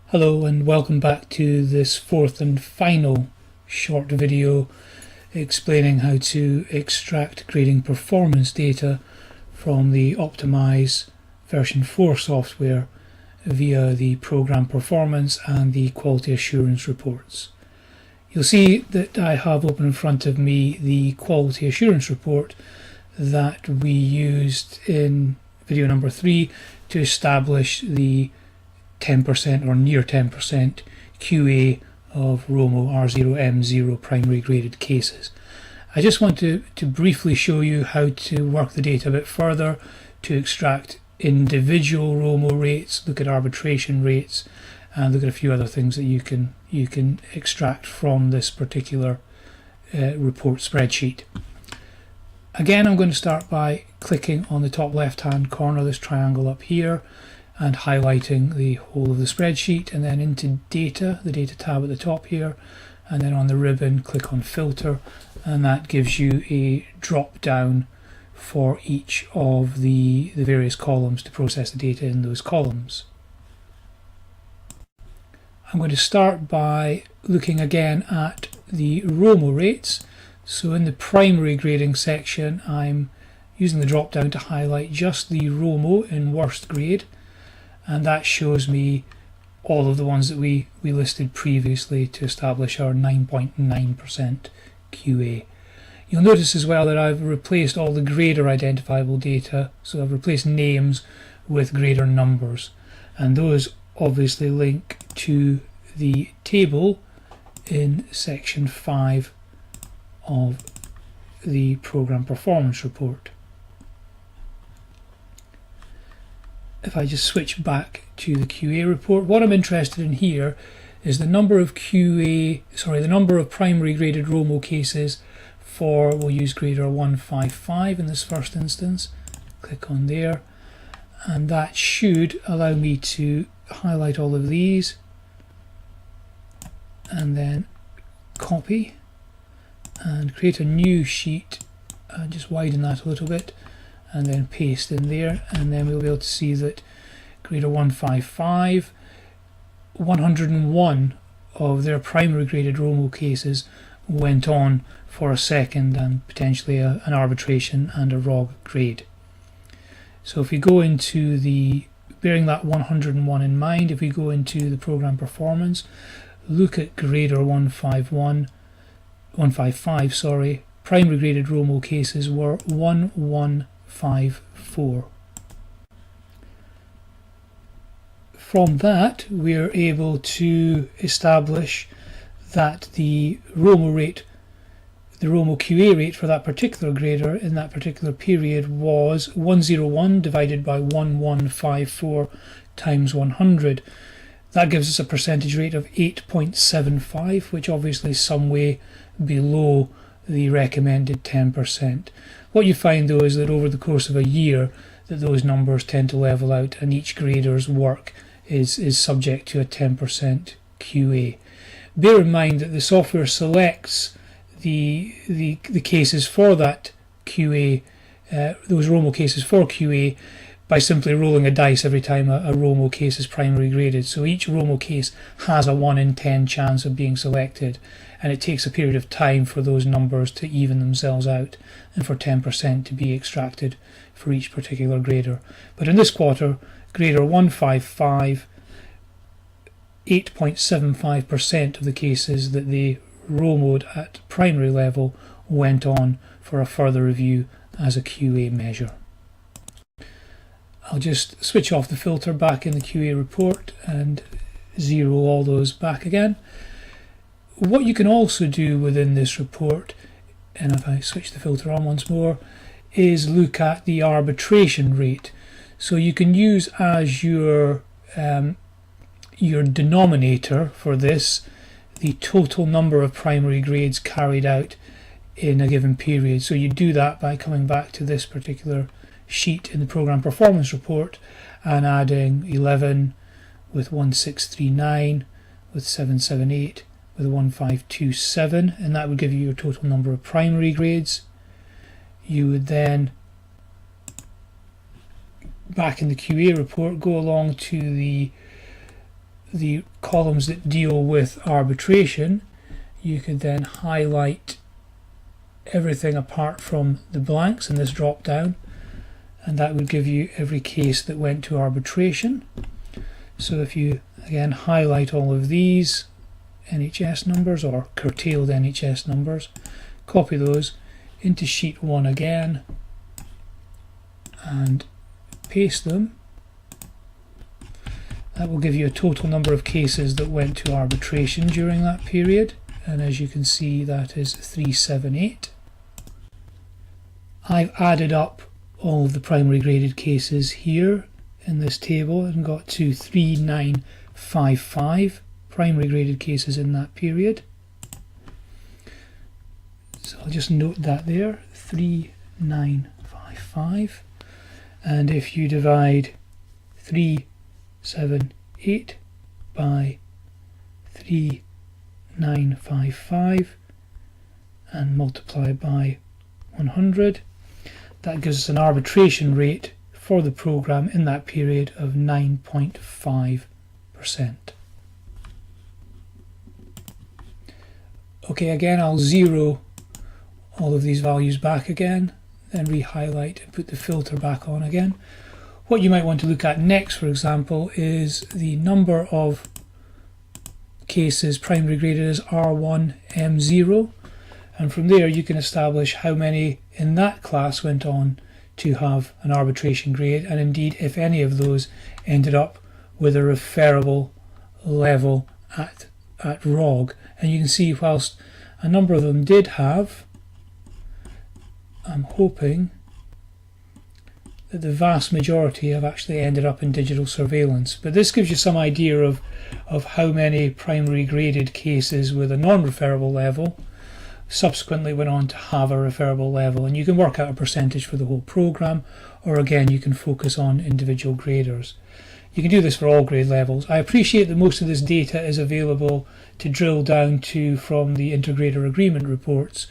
Hello and welcome back to this fourth and final short video explaining how to extract grading performance data from the OptoMize version 4 software via the program performance and the quality assurance reports. You'll see that I have open in front of me the quality assurance report that we used in video number 3 to establish the 10% or near 10% QA of ROMO R0M0 primary graded cases. I just want to briefly show you how to work the data a bit further to extract individual ROMO rates, look at arbitration rates, and look at a few other things that you can extract from this particular report spreadsheet. Again, I'm going to start by clicking on the top left hand corner, this triangle up here, and highlighting the whole of the spreadsheet, and then into data, the data tab at the top here, and then on the ribbon click on filter, and that gives you a drop down for each of the various columns to process the data in those columns. I'm going to start by looking again at the ROMO rates. So in the primary grading section, I'm using the drop down to highlight just the ROMO in worst grade, and that shows me all of the ones that we listed previously to establish our 9.9% QA. You'll notice as well that I've replaced all the grader identifiable data, so I've replaced names with grader numbers, and those obviously link to the table in section 5 of the program performance report. If I just switch back to the QA report, what I'm interested in here is the number of primary graded ROMO cases for, we'll use grader 155 in this first instance. Click on there, and that should allow me to highlight all of these and then copy and create a new sheet and just widen that a little bit, and then paste in there, and then we'll be able to see that grader 155, 101 of their primary graded ROMO cases went on for a second and potentially an arbitration and a ROG grade. So if we go into bearing that 101 in mind, if we go into the program performance, look at grader 155, primary graded ROMO cases were 1154. From that, we're able to establish that the ROMO QA rate for that particular grader in that particular period was 101 divided by 1154 times 100. That gives us a percentage rate of 8.75, which obviously is some way below the recommended 10%. What you find though is that over the course of a year that those numbers tend to level out, and each grader's work is subject to a 10% QA. Bear in mind that the software selects the cases for that QA, those ROMO cases for QA, by simply rolling a dice every time a ROMO case is primary graded. So each ROMO case has a 1 in 10 chance of being selected, and it takes a period of time for those numbers to even themselves out and for 10% to be extracted for each particular grader. But in this quarter, grader 155, 8.75% of the cases that they ROMO'd at primary level went on for a further review as a QA measure. I'll just switch off the filter back in the QA report and zero all those back again. What you can also do within this report, and if I switch the filter on once more, is look at the arbitration rate. So you can use as your denominator for this the total number of primary grades carried out in a given period. So you do that by coming back to this particular sheet in the program performance report and adding 11 with 1639 with 778 with 1527, and that would give you your total number of primary grades. You would then, back in the QA report, go along to the the columns that deal with arbitration, you could then highlight everything apart from the blanks in this drop down, and that would give you every case that went to arbitration. So if you again highlight all of these NHS numbers or curtailed NHS numbers, copy those into sheet 1 again and paste them, that will give you a total number of cases that went to arbitration during that period, and as you can see that is 378. I've added up all of the primary graded cases here in this table and got to 3955 primary graded cases in that period. So I'll just note that there, 3955, and if you divide 378 by 3955 and multiply by 100, that gives us an arbitration rate for the program in that period of 9.5%. Okay, again I'll zero all of these values back again, then re-highlight and put the filter back on again. What you might want to look at next, for example, is the number of cases primary graded as R1M0, and from there you can establish how many in that class went on to have an arbitration grade, and indeed if any of those ended up with a referable level at ROG. And you can see whilst a number of them did have, I'm hoping that the vast majority have actually ended up in digital surveillance. But this gives you some idea of how many primary graded cases with a non-referable level subsequently went on to have a referable level, and you can work out a percentage for the whole program, or again you can focus on individual graders. You can do this for all grade levels. I appreciate that most of this data is available to drill down to from the integrator agreement reports,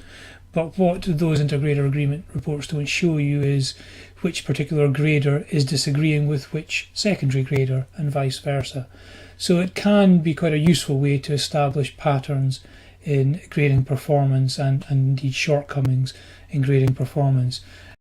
but what those integrator agreement reports don't show you is which particular grader is disagreeing with which secondary grader and vice versa. So it can be quite a useful way to establish patterns in grading performance and indeed shortcomings in grading performance.